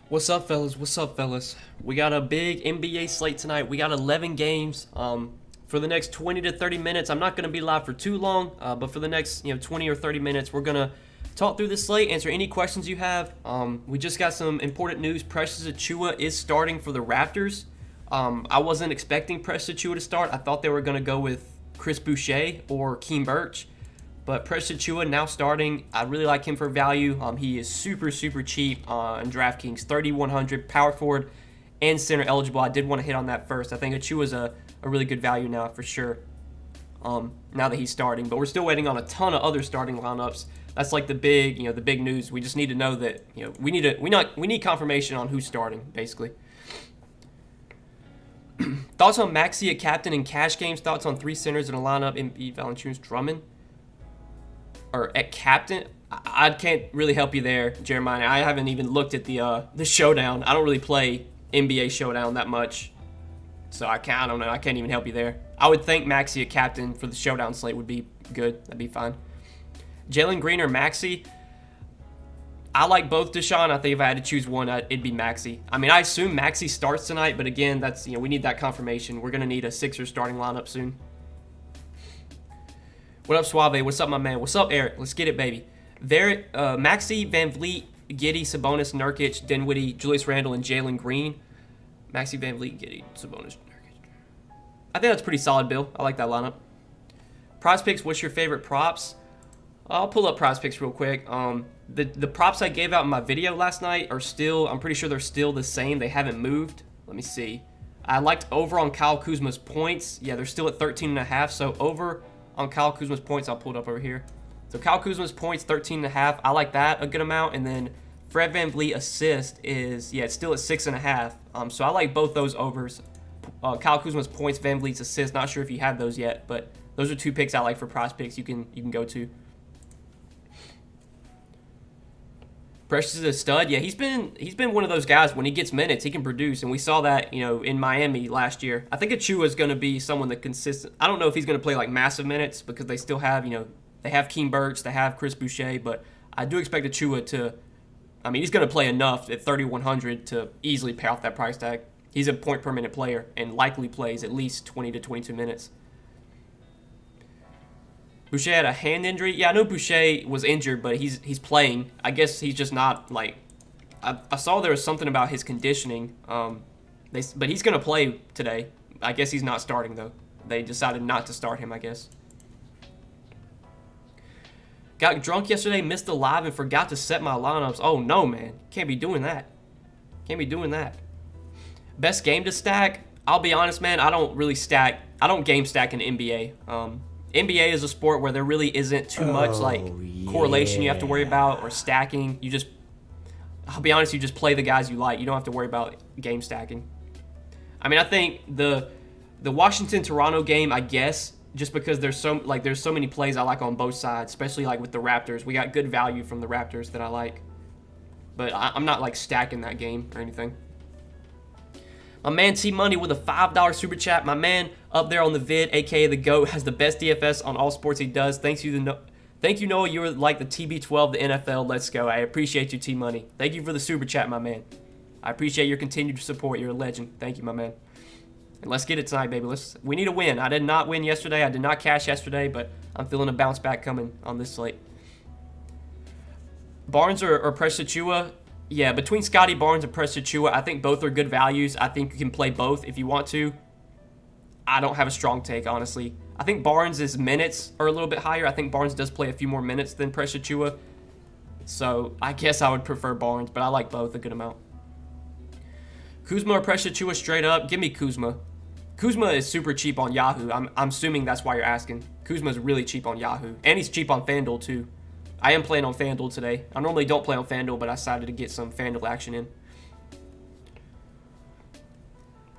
What's up, fellas? What's up, fellas? We got a big NBA slate tonight. We got 11 games. For the next 20 to 30 minutes, I'm not going to be live for too long, but for the next 20 or 30 minutes, we're going to talk through the slate, answer any questions you have. We just got some important news. Precious Achiuwa is starting for the Raptors. I wasn't expecting Precious Achiuwa to start. I thought they were going to go with Chris Boucher or Keem Birch. But Precious Achiuwa now starting. I really like him for value. He is super cheap on Draftkings. 3,100 power forward and center eligible. I did want to hit on that first. I think Achiuwa's a really good value now for sure. Now that he's starting, but we're still waiting on a ton of other starting lineups. That's like the big news. We just need to know that we need confirmation on who's starting basically. Thoughts on Maxey at captain in cash games? Thoughts on three centers in a lineup? Embiid, Valanciunas, Drummond. Or at captain, I can't really help you there, Jeremiah. I haven't even looked at the showdown. I don't really play NBA showdown that much, so I don't know. I can't even help you there. I would think Maxey at captain for the showdown slate would be good. That'd be fine. Jalen Green or Maxey? I like both, Deshaun. I think if I had to choose one, it'd be Maxey. I mean, I assume Maxey starts tonight, but again, that's we need that confirmation. We're gonna need a Sixers starting lineup soon. What up, Suave? What's up, my man? What's up, Eric? Let's get it, baby. Maxey, Van Vliet, Giddey, Sabonis, Nurkic, Dinwiddie, Julius Randle, and Jalen Green. Maxey, Van Vliet, Giddey, Sabonis, Nurkic. I think that's a pretty solid, Bill. I like that lineup. Prize picks, what's your favorite props? I'll pull up prize picks real quick. The props I gave out in my video last night are still, I'm pretty sure they're still the same. They haven't moved. Let me see. I liked over on Kyle Kuzma's points. Yeah, they're still at 13.5, so over on Kyle Kuzma's points. I'll pull it up over here. So Kyle Kuzma's points, 13.5. I like that a good amount. And then Fred VanVleet assist is, it's still at 6.5. So I like both those overs. Kyle Kuzma's points, VanVleet's assist. Not sure if you have those yet, but those are two picks I like for prize picks you can go to. Precious is a stud. Yeah, he's been one of those guys when he gets minutes, he can produce, and we saw that in Miami last year. I think Achiuwa is going to be someone that consistent. I don't know if he's going to play like massive minutes because they still have they have Keem Birch, they have Chris Boucher, but I do expect Achiuwa to. I mean, he's going to play enough at 3,100 to easily pay off that price tag. He's a point per minute player and likely plays at least 20 to 22 minutes. Boucher had a hand injury. Yeah, I know Boucher was injured, but he's playing. I guess he's just not like. I saw there was something about his conditioning. But he's gonna play today. I guess he's not starting though. They decided not to start him, I guess. Got drunk yesterday, missed the live, and forgot to set my lineups. Oh no, man! Can't be doing that. Can't be doing that. Best game to stack? I'll be honest, man. I don't really stack. I don't game stack in NBA. NBA is a sport where there really isn't too much correlation you have to worry about or stacking. I'll be honest, you just play the guys you like. You don't have to worry about game stacking. I mean, I think the Washington-Toronto game, I guess, just because there's so many plays I like on both sides, especially like with the Raptors. We got good value from the Raptors that I like. But I'm not like stacking that game or anything. My man T Money with a $5 super chat. My man up there on the vid, aka the GOAT, has the best DFS on all sports he does. Thank you, Noah. You're like the TB12 the NFL. Let's go. I appreciate you, T Money. Thank you for the super chat, my man. I appreciate your continued support. You're a legend. Thank you, my man. And let's get it tonight, baby. We need a win. I did not win yesterday. I did not cash yesterday, but I'm feeling a bounce back coming on this slate. Barnes or Precious Achiuwa? Yeah, between Scotty Barnes and Precious Achiuwa, I think both are good values. I think you can play both if you want to. I don't have a strong take, honestly. I think Barnes' minutes are a little bit higher. I think Barnes does play a few more minutes than Precious Achiuwa. So I guess I would prefer Barnes, but I like both a good amount. Kuzma or Precious Achiuwa straight up? Give me Kuzma. Kuzma is super cheap on Yahoo. I'm assuming that's why you're asking. Kuzma is really cheap on Yahoo. And he's cheap on FanDuel, too. I am playing on FanDuel today. I normally don't play on FanDuel, but I decided to get some FanDuel action in.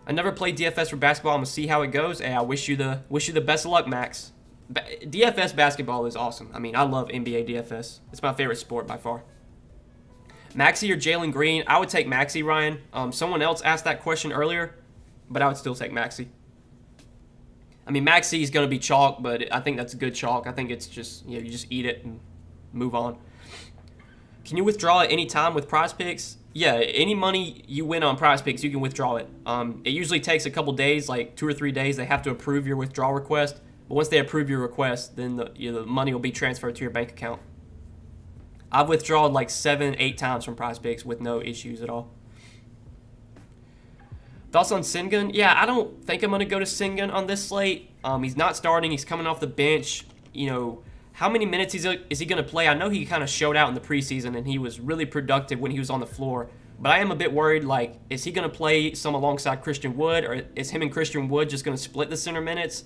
I never played DFS for basketball. I'm gonna see how it goes. Hey, I wish you the best of luck, Max. DFS basketball is awesome. I mean, I love NBA DFS. It's my favorite sport by far. Maxey or Jalen Green? I would take Maxey, Ryan. Someone else asked that question earlier, but I would still take Maxey. I mean, Maxey is gonna be chalk, but I think that's a good chalk. I think it's just you just eat it and move on. Can you withdraw at any time with prize picks? Yeah, any money you win on Prize Picks, you can withdraw it. It usually takes a couple days, like 2 or 3 days. They have to approve your withdrawal request. But once they approve your request, then the money will be transferred to your bank account. I've withdrawn like 7, 8 times from Prize Picks with no issues at all. Thoughts on Sengun? Yeah, I don't think I'm going to go to Sengun on this slate. He's not starting. He's coming off the bench. You know, how many minutes is he going to play? I know he kind of showed out in the preseason, and he was really productive when he was on the floor. But I am a bit worried, like, is he going to play some alongside Christian Wood, or is him and Christian Wood just going to split the center minutes?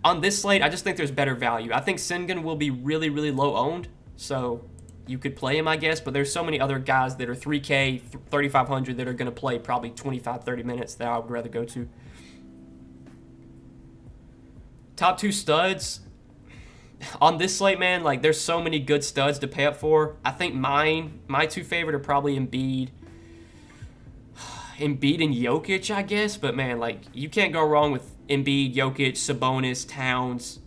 On this slate, I just think there's better value. I think Sengun will be really, really low owned, so you could play him, I guess, but there's so many other guys that are 3K, 3,500 that are going to play probably 25, 30 minutes that I would rather go to. Top 2 studs. On this slate, man, like, there's so many good studs to pay up for. I think my 2 favorite are probably Embiid and Jokic, I guess, but man, like, you can't go wrong with Embiid, Jokic, Sabonis, Towns,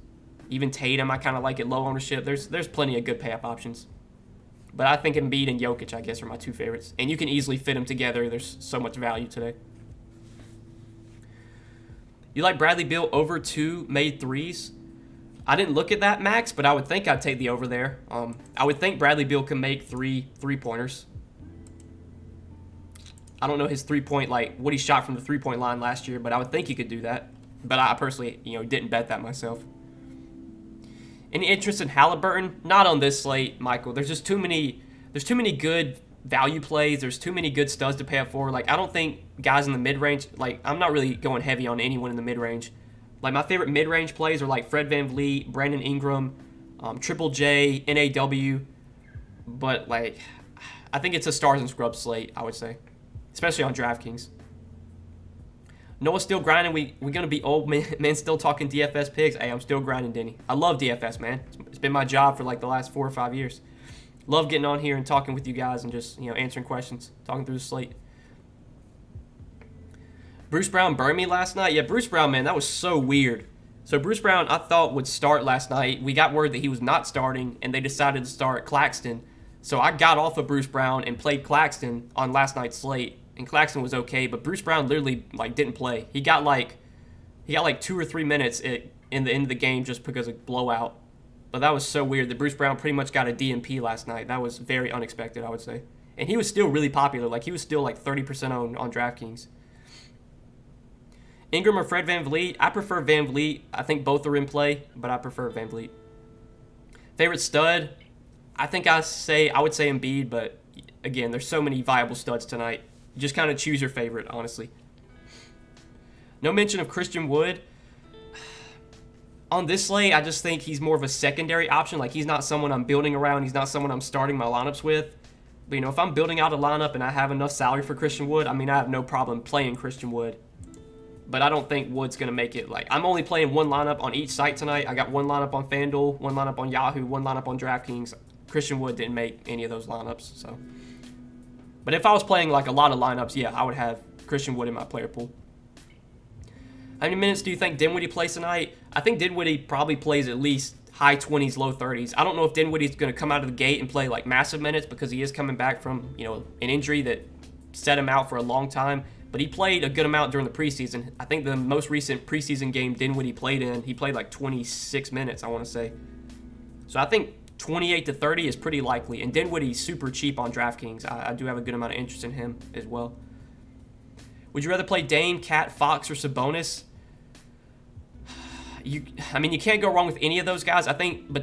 even Tatum. I kind of like it low ownership. There's plenty of good pay-up options. But I think Embiid and Jokic, I guess, are my 2 favorites. And you can easily fit them together. There's so much value today. You like Bradley Beal over 2 made threes? I didn't look at that, Max, but I would think I'd take the over there. I would think Bradley Beal can make 3 3-pointers. I don't know his 3-point, like, what he shot from the 3-point line last year, but I would think he could do that. But I personally, didn't bet that myself. Any interest in Halliburton? Not on this slate, Michael. There's just too many good value plays. There's too many good studs to pay up for. Like, I don't think guys in the mid-range, like, I'm not really going heavy on anyone in the mid-range. Like, my favorite mid-range plays are like Fred VanVleet, Brandon Ingram, Triple J, NAW. But, like, I think it's a stars and scrubs slate, I would say. Especially on DraftKings. Noah's still grinding. We're going to be old men still talking DFS picks. Hey, I'm still grinding, Denny. I love DFS, man. It's been my job for like the last 4 or 5 years. Love getting on here and talking with you guys and just, answering questions, talking through the slate. Bruce Brown burned me last night. Yeah, Bruce Brown, man, that was so weird. So Bruce Brown, I thought, would start last night. We got word that he was not starting, and they decided to start Claxton. So I got off of Bruce Brown and played Claxton on last night's slate. And Claxton was okay, but Bruce Brown literally didn't play. He got like 2 or 3 minutes in the end of the game just because of blowout. But that was so weird that Bruce Brown pretty much got a DNP last night. That was very unexpected, I would say. And he was still really popular. Like, he was still like 30% on DraftKings. Ingram or Fred VanVleet? I prefer VanVleet. I think both are in play, but I prefer VanVleet. Favorite stud? I think I would say Embiid, but again, there's so many viable studs tonight. Just kind of choose your favorite, honestly. No mention of Christian Wood. On this slate, I just think he's more of a secondary option. Like, he's not someone I'm building around. He's not someone I'm starting my lineups with. But, if I'm building out a lineup and I have enough salary for Christian Wood, I have no problem playing Christian Wood. But I don't think Wood's going to make it. Like, I'm only playing one lineup on each site tonight. I got one lineup on FanDuel, one lineup on Yahoo, one lineup on DraftKings. Christian Wood didn't make any of those lineups, so... But if I was playing like a lot of lineups, yeah, I would have Christian Wood in my player pool. How many minutes do you think Dinwiddie plays tonight? I think Dinwiddie probably plays at least high 20s, low 30s. I don't know if Dinwiddie's going to come out of the gate and play like massive minutes because he is coming back from, an injury that set him out for a long time. But he played a good amount during the preseason. I think the most recent preseason game Dinwiddie played in, he played like 26 minutes, I want to say. So I think 28 to 30 is pretty likely. And Dinwiddie's super cheap on DraftKings. I do have a good amount of interest in him as well. Would you rather play Dame, Cat, Fox, or Sabonis? You can't go wrong with any of those guys. I think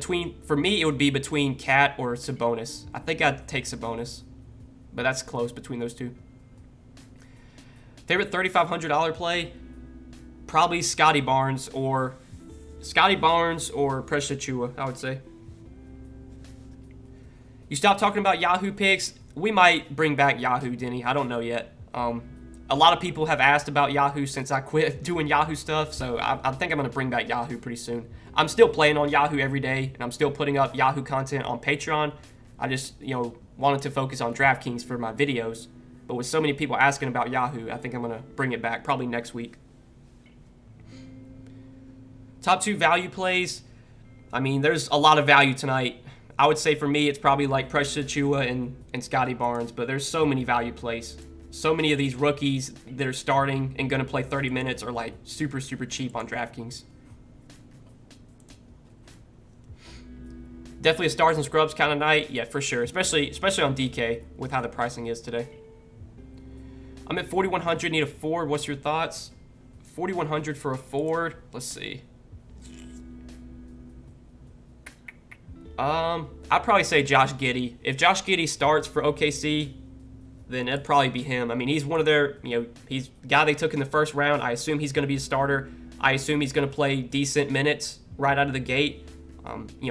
for me, it would be between Cat or Sabonis. I think I'd take Sabonis. But that's close between those two. Favorite $3,500 play? Probably Scotty Barnes or Precious Achiuwa, I would say. You stopped talking about Yahoo picks. We might bring back Yahoo, Denny. I don't know yet. A lot of people have asked about Yahoo since I quit doing Yahoo stuff, so I think I'm going to bring back Yahoo pretty soon. I'm still playing on Yahoo every day, and I'm still putting up Yahoo content on Patreon. I just, wanted to focus on DraftKings for my videos. But with so many people asking about Yahoo, I think I'm going to bring it back probably next week. Top 2 value plays. There's a lot of value tonight. I would say for me, it's probably like Precious Achua and Scotty Barnes, but there's so many value plays. So many of these rookies that are starting and going to play 30 minutes are like super, super cheap on DraftKings. Definitely a stars and scrubs kind of night. Yeah, for sure. Especially on DK with how the pricing is today. I'm at 4,100. Need a forward. What's your thoughts? 4,100 for a forward. Let's see. I'd probably say Josh Giddey. If Josh Giddey starts for OKC, then it'd probably be him. I mean, he's one of their, he's the guy they took in the first round. I assume he's going to be a starter. I assume he's going to play decent minutes right out of the gate.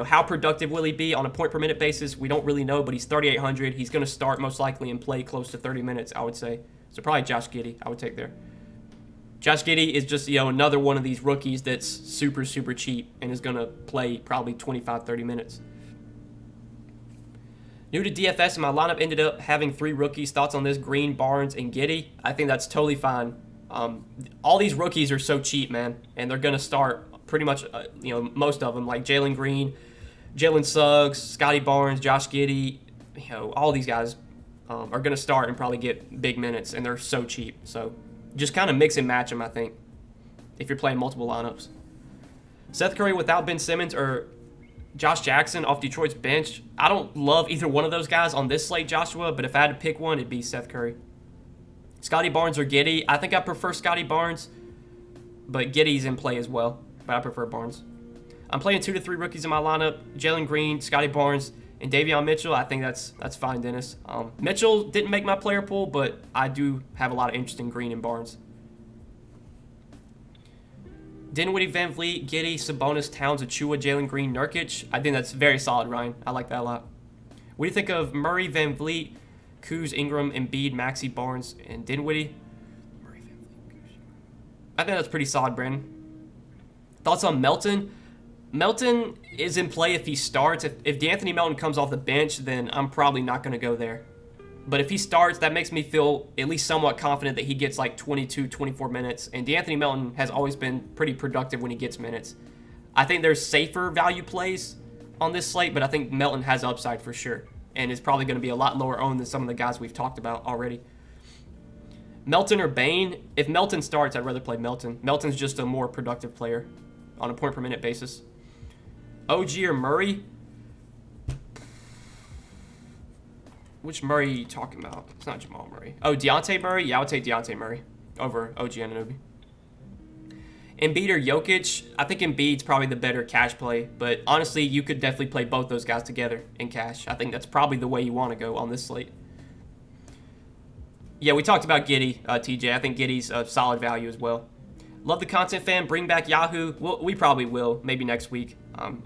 How productive will he be on a point per minute basis? We don't really know, but he's 3,800. He's going to start most likely and play close to 30 minutes, I would say. So probably Josh Giddey, I would take there. Josh Giddey is just, another one of these rookies that's super, super cheap and is going to play probably 25, 30 minutes. New to DFS, and my lineup ended up having 3 rookies. Thoughts on this? Green, Barnes, and Giddey. I think that's totally fine. All these rookies are so cheap, man, and they're going to start pretty much, most of them, like Jalen Green, Jalen Suggs, Scotty Barnes, Josh Giddey. All these guys are going to start and probably get big minutes, and they're so cheap. So just kind of mix and match them, I think, if you're playing multiple lineups. Seth Curry without Ben Simmons or Josh Jackson off Detroit's bench. I don't love either one of those guys on this slate, Joshua, but if I had to pick one, it'd be Seth Curry. Scotty Barnes or Giddey. I think I prefer Scotty Barnes, but Giddey's in play as well, but I prefer Barnes. I'm playing 2 to 3 rookies in my lineup. Jalen Green, Scotty Barnes, and Davion Mitchell. I think that's fine, Dennis. Mitchell didn't make my player pool, but I do have a lot of interest in Green and Barnes. Dinwiddie, Van Vliet, Giddey, Sabonis, Towns, Achua, Jalen Green, Nurkic. I think that's very solid, Ryan. I like that a lot. What do you think of Murray, Van Vliet, Kuz, Ingram, Embiid, Maxey, Barnes, and Dinwiddie? Murray, Van Vliet, Kuz. I think that's pretty solid, Brandon. Thoughts on Melton? Melton is in play if he starts. If DeAnthony Melton comes off the bench, then I'm probably not going to go there. But if he starts, that makes me feel at least somewhat confident that he gets like 22, 24 minutes. And DeAnthony Melton has always been pretty productive when he gets minutes. I think there's safer value plays on this slate, but I think Melton has upside for sure. And is probably going to be a lot lower owned than some of the guys we've talked about already. Melton or Bane? If Melton starts, I'd rather play Melton. Melton's just a more productive player on a point per minute basis. OG or Murray? Which Murray are you talking about? It's not Jamal Murray. Oh, Dejounte Murray? Yeah, I would take Dejounte Murray over OG Anunoby. Embiid or Jokic? I think Embiid's probably the better cash play, but honestly, you could definitely play both those guys together in cash. I think that's probably the way you want to go on this slate. Yeah, we talked about Giddey, TJ. I think Giddey's a solid value as well. Love the content, fan. Bring back Yahoo. Well, we probably will, maybe next week.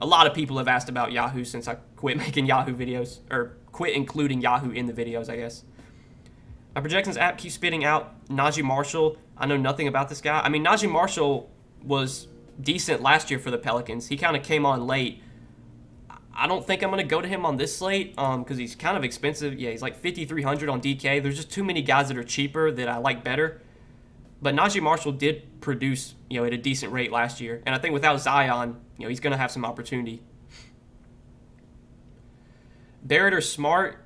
A lot of people have asked about Yahoo since I quit making Yahoo videos, or quit including Yahoo in the videos, I guess. My projections app keeps spitting out Najee Marshall. I know nothing about this guy. I mean, Najee Marshall was decent last year for the Pelicans. He kind of came on late. I don't think I'm going to go to him on this slate because he's kind of expensive. Yeah, he's like 5,300 on DK. There's just too many guys that are cheaper that I like better. But Najee Marshall did produce, at a decent rate last year. And I think without Zion, he's going to have some opportunity. Barrett or Smart?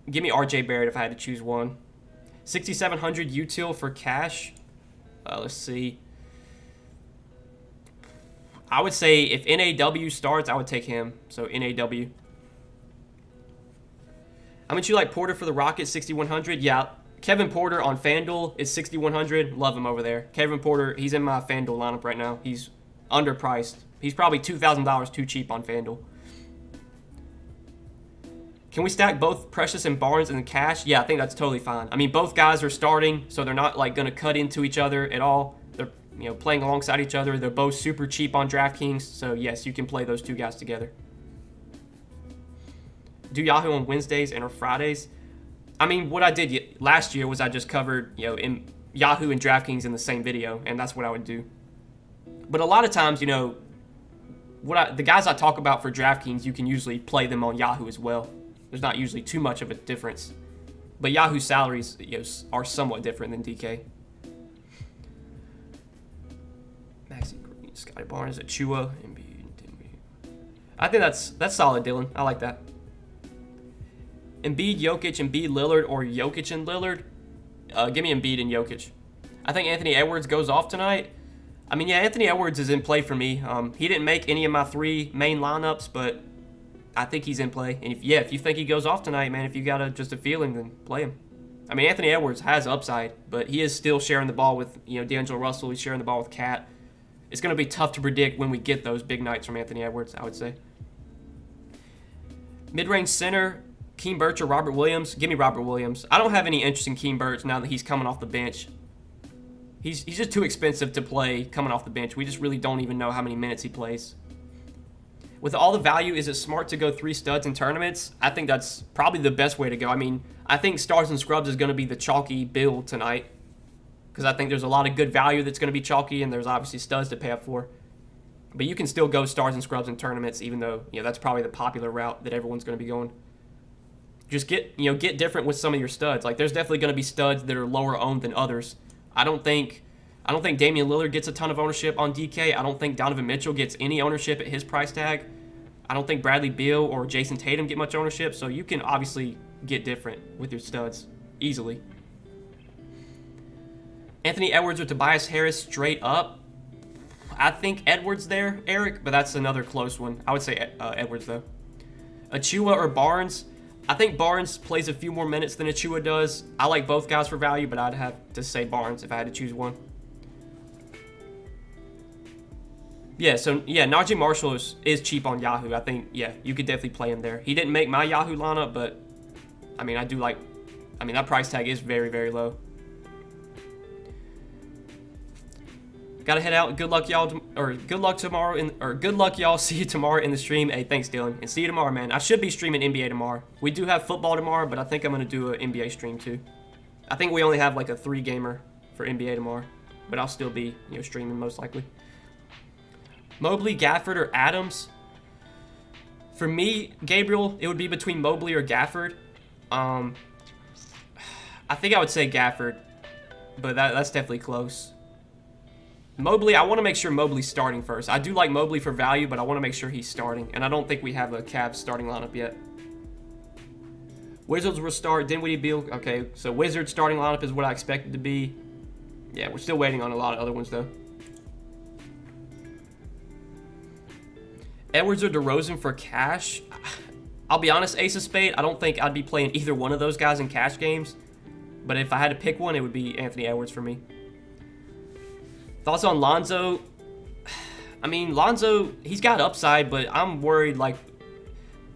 Give me RJ Barrett if I had to choose one. 6,700 util for cash. Let's see. I would say if NAW starts, I would take him. So NAW. How much you like Porter for the Rockets? 6,100. Yeah. Kevin Porter on FanDuel is 6,100. Love him over there. Kevin Porter, he's in my FanDuel lineup right now. He's underpriced. He's probably $2,000 too cheap on FanDuel. Can we stack both Precious and Barnes in the cash? Yeah, I think that's totally fine. I mean, both guys are starting, so they're not like going to cut into each other at all. They're playing alongside each other. They're both super cheap on DraftKings, so yes, you can play those two guys together. Do Yahoo on Wednesdays and or Fridays? I mean, what I did last year was I just covered, in Yahoo and DraftKings in the same video, and that's what I would do. But a lot of times, the guys I talk about for DraftKings, you can usually play them on Yahoo as well. There's not usually too much of a difference. But Yahoo salaries are somewhat different than DK. Maxey Green, Scotty Barnes, Achua, Embiid, Dinwiddie. I think that's solid, Dylan. I like that. Embiid, Jokic, Embiid, Lillard, or Jokic and Lillard. Give me Embiid and Jokic. I think Anthony Edwards goes off tonight. I mean, yeah, Anthony Edwards is in play for me. He didn't make any of my 3 main lineups, but I think he's in play. And if you think he goes off tonight, man, if you got just a feeling, then play him. I mean, Anthony Edwards has upside, but he is still sharing the ball with, D'Angelo Russell. He's sharing the ball with Cat. It's going to be tough to predict when we get those big nights from Anthony Edwards, I would say. Mid-range center, Keem Birch or Robert Williams. Give me Robert Williams. I don't have any interest in Keem Birch now that he's coming off the bench. He's just too expensive to play coming off the bench. We just really don't even know how many minutes he plays. With all the value, is it smart to go 3 studs in tournaments? I think that's probably the best way to go. I mean, I think Stars and Scrubs is going to be the chalky build tonight because I think there's a lot of good value that's going to be chalky, and there's obviously studs to pay up for. But you can still go Stars and Scrubs in tournaments, even though that's probably the popular route that everyone's going to be going. Just get different with some of your studs. Like, there's definitely going to be studs that are lower owned than others. I don't think Damian Lillard gets a ton of ownership on DK. I don't think Donovan Mitchell gets any ownership at his price tag. I don't think Bradley Beal or Jason Tatum get much ownership. So you can obviously get different with your studs easily. Anthony Edwards or Tobias Harris straight up. I think Edwards there, Eric, but that's another close one. I would say Edwards, though. Achua or Barnes. I think Barnes plays a few more minutes than Achua does. I like both guys for value, but I'd have to say Barnes if I had to choose one. Najee Marshall is cheap on Yahoo. I think, you could definitely play him there. He didn't make my Yahoo lineup, but, I mean, that price tag is very, very low. Gotta head out. Good luck, y'all. Good luck tomorrow. Good luck, y'all. See you tomorrow in the stream. Hey, thanks, Dylan. And see you tomorrow, man. I should be streaming NBA tomorrow. We do have football tomorrow, but I think I'm going to do an NBA stream, too. I think we only have, like, a 3-gamer for NBA tomorrow. But I'll still be, streaming, most likely. Mobley, Gafford, or Adams? For me, Gabriel, it would be between Mobley or Gafford. I think I would say Gafford, but that's definitely close. Mobley, I want to make sure Mobley's starting first. I do like Mobley for value, but I want to make sure he's starting, and I don't think we have a Cavs starting lineup yet. Wizards will start Dinwiddie, Beal. Okay, so Wizards starting lineup is what I expected to be. Yeah, we're still waiting on a lot of other ones, though. Edwards or DeRozan for cash? I'll be honest, Ace of Spade, I don't think I'd be playing either one of those guys in cash games. But if I had to pick one, it would be Anthony Edwards for me. Thoughts on Lonzo? I mean, Lonzo, he's got upside, but I'm worried, like,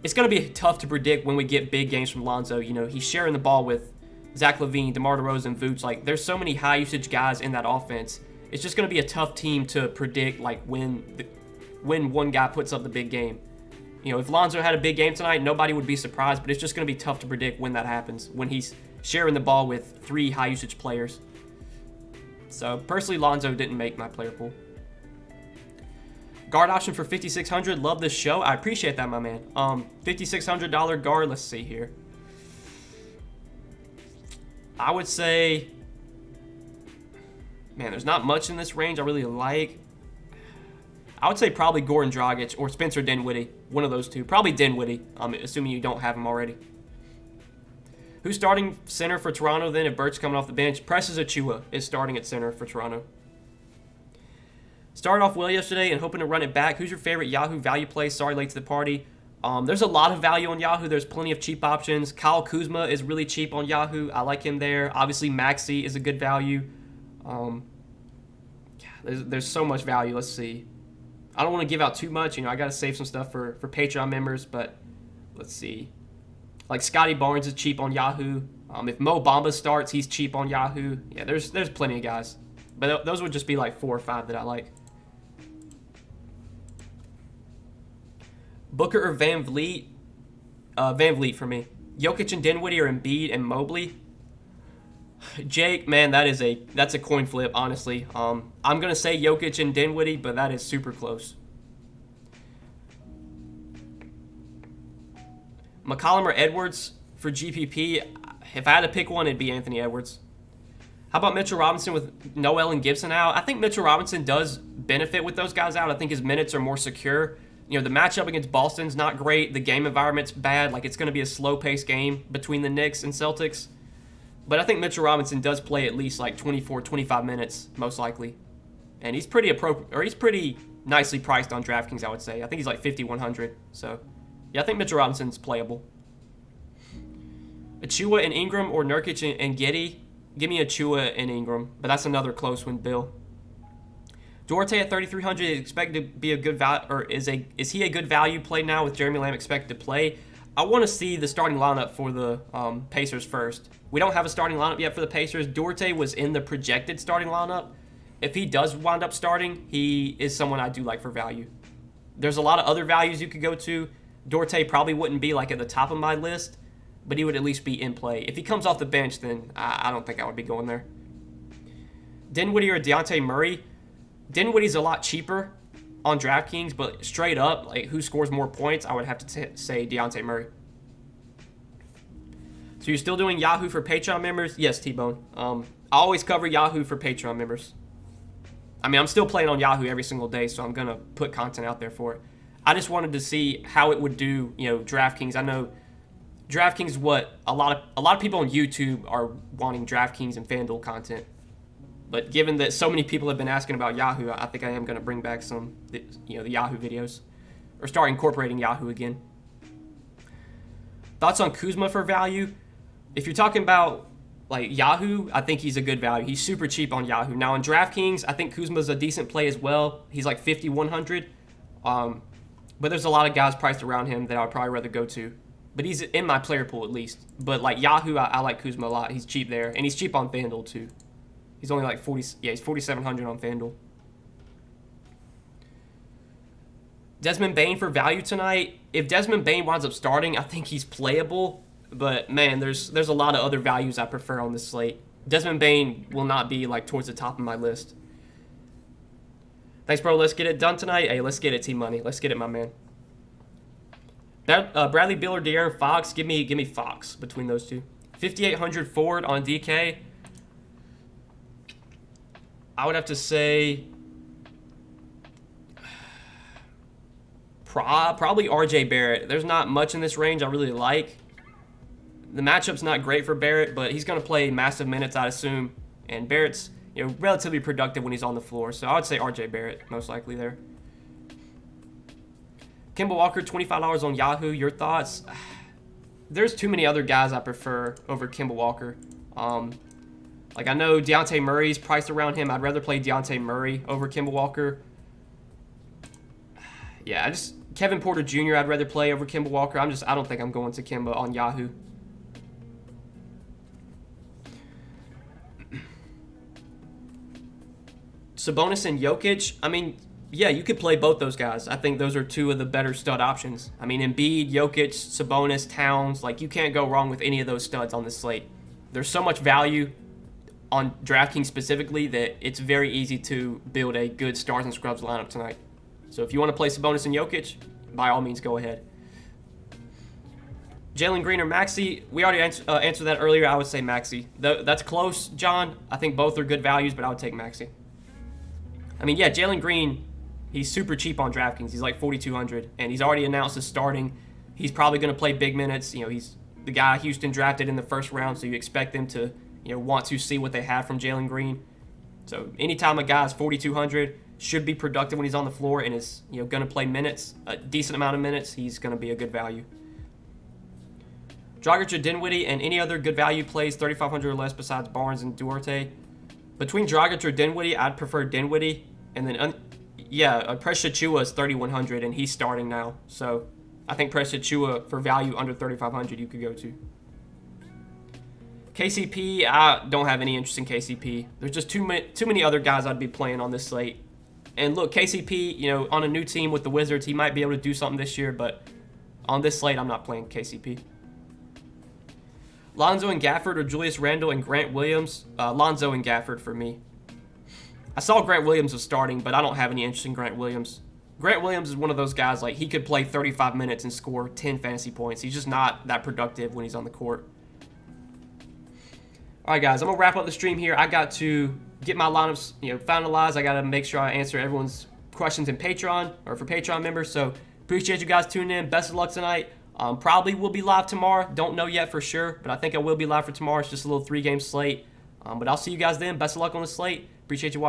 it's going to be tough to predict when we get big games from Lonzo. He's sharing the ball with Zach LaVine, DeMar DeRozan, Vooch. Like, there's so many high-usage guys in that offense. It's just going to be a tough team to predict, like, when one guy puts up the big game. If Lonzo had a big game tonight, nobody would be surprised, but it's just going to be tough to predict when that happens, when he's sharing the ball with 3 high-usage players. So, personally, Lonzo didn't make my player pool. Guard option for $5,600. Love this show. I appreciate that, my man. $5,600 guard. Let's see here. I would say, man, there's not much in this range I really like. I would say probably Goran Dragic or Spencer Dinwiddie. One of those two. Probably Dinwiddie, assuming you don't have him already. Who's starting center for Toronto then if Burt's coming off the bench? Precious Achiuwa is starting at center for Toronto. Started off well yesterday and hoping to run it back. Who's your favorite Yahoo value play? Sorry, late to the party. There's a lot of value on Yahoo. There's plenty of cheap options. Kyle Kuzma is really cheap on Yahoo. I like him there. Obviously, Maxey is a good value. There's so much value. Let's see. I don't want to give out too much. I got to save some stuff for Patreon members, but let's see. Like Scotty Barnes is cheap on Yahoo. If Mo Bamba starts, he's cheap on Yahoo. Yeah, there's plenty of guys. But those would just be like 4 or 5 that I like. Booker or Van Vliet? Van Vliet for me. Jokic and Dinwiddie or Embiid and Mobley? Jake, man, that's a coin flip, honestly. I'm going to say Jokic and Dinwiddie, but that is super close. McCollum or Edwards for GPP? If I had to pick one, it'd be Anthony Edwards. How about Mitchell Robinson with Noel and Gibson out? I think Mitchell Robinson does benefit with those guys out. I think his minutes are more secure. the matchup against Boston's not great. The game environment's bad. Like, it's going to be a slow-paced game between the Knicks and Celtics. But I think Mitchell Robinson does play at least like 24, 25 minutes, most likely. And he's pretty nicely priced on DraftKings, I would say. I think he's like 5,100. So, yeah, I think Mitchell Robinson's playable. Achua and Ingram or Nurkic and Giddey. Give me Achua and Ingram, but that's another close one, Bill. Duarte at 3,300 is expected to be a good value, or is he a good value play now with Jeremy Lamb expected to play? I want to see the starting lineup for the Pacers first. We don't have a starting lineup yet for the Pacers. Duarte was in the projected starting lineup. If he does wind up starting, he is someone I do like for value. There's a lot of other values you could go to. Duarte probably wouldn't be like at the top of my list, but he would at least be in play. If he comes off the bench, then I don't think I would be going there. Dinwiddie or Dejounte Murray. Dinwiddie's a lot cheaper on DraftKings, but straight up, like who scores more points, I would have to say Dejounte Murray. So you're still doing Yahoo for Patreon members? Yes, T-Bone. I always cover Yahoo for Patreon members. I mean, I'm still playing on Yahoo every single day, so I'm going to put content out there for it. I just wanted to see how it would do, DraftKings. I know DraftKings is what a lot of people on YouTube are wanting DraftKings and FanDuel content. But given that so many people have been asking about Yahoo, I think I am going to bring back some, the Yahoo videos, or start incorporating Yahoo again. Thoughts on Kuzma for value? If you're talking about like Yahoo, I think he's a good value. He's super cheap on Yahoo. Now on DraftKings, I think Kuzma's a decent play as well. He's like 5,100. But there's a lot of guys priced around him that I would probably rather go to. But he's in my player pool at least. But like Yahoo, I like Kuzma a lot. He's cheap there, and he's cheap on FanDuel too. He's only like 40. Yeah, he's 4,700 on FanDuel. Desmond Bane for value tonight. If Desmond Bane winds up starting, I think he's playable. But man, there's a lot of other values I prefer on this slate. Desmond Bane will not be like towards the top of my list. Thanks, bro. Let's get it done tonight. Hey, let's get it, T-Money. Let's get it, my man. Bradley Beal or De'Aaron Fox. Give me Fox between those two. 5,800 forward on DK. I would have to say probably RJ Barrett. There's not much in this range I really like. The matchup's not great for Barrett, but he's going to play massive minutes, I'd assume. And Barrett's relatively productive when he's on the floor. So I would say RJ Barrett, most likely there. Kemba Walker, $25 on Yahoo. Your thoughts? There's too many other guys I prefer over Kemba Walker. Like, I know Dejounte Murray's priced around him. I'd rather play Dejounte Murray over Kemba Walker. Yeah, Kevin Porter Jr. I'd rather play over Kemba Walker. I don't think I'm going to Kemba on Yahoo. Sabonis and Jokic. I mean, yeah, you could play both those guys. I think those are two of the better stud options. I mean, Embiid, Jokic, Sabonis, Towns. Like, you can't go wrong with any of those studs on this slate. There's so much value on DraftKings specifically that it's very easy to build a good stars and scrubs lineup tonight. So if you want to play Sabonis and Jokic, by all means, go ahead. Jalen Green or Maxey? We already answered that earlier. I would say Maxey. That's close, John. I think both are good values, but I would take Maxey. I mean, yeah, Jalen Green, he's super cheap on DraftKings. He's like 4,200, and he's already announced his starting. He's probably going to play big minutes. He's the guy Houston drafted in the first round, so you expect them to want to see what they have from Jalen Green. So anytime a guy is 4,200, should be productive when he's on the floor and is going to play minutes, a decent amount of minutes, he's going to be a good value. Dragic or Dinwiddie and any other good value plays 3,500 or less besides Barnes and Duarte. Between Dragic or Dinwiddie, I'd prefer Dinwiddie. And then, Precious Achiuwa is 3,100 and he's starting now. So I think Precious Achiuwa for value under 3,500 you could go to. KCP, I don't have any interest in KCP. There's just too many other guys I'd be playing on this slate. And look, KCP, on a new team with the Wizards, he might be able to do something this year, but on this slate, I'm not playing KCP. Lonzo and Gafford or Julius Randle and Grant Williams? Lonzo and Gafford for me. I saw Grant Williams was starting, but I don't have any interest in Grant Williams. Grant Williams is one of those guys, like, he could play 35 minutes and score 10 fantasy points. He's just not that productive when he's on the court. All right, guys, I'm going to wrap up the stream here. I got to get my lineups, finalized. I got to make sure I answer everyone's questions in Patreon or for Patreon members. So Appreciate you guys tuning in. Best of luck tonight. Probably will be live tomorrow. Don't know yet for sure, but I think I will be live for tomorrow. It's just a little 3-game slate. But I'll see you guys then. Best of luck on the slate. Appreciate you watching.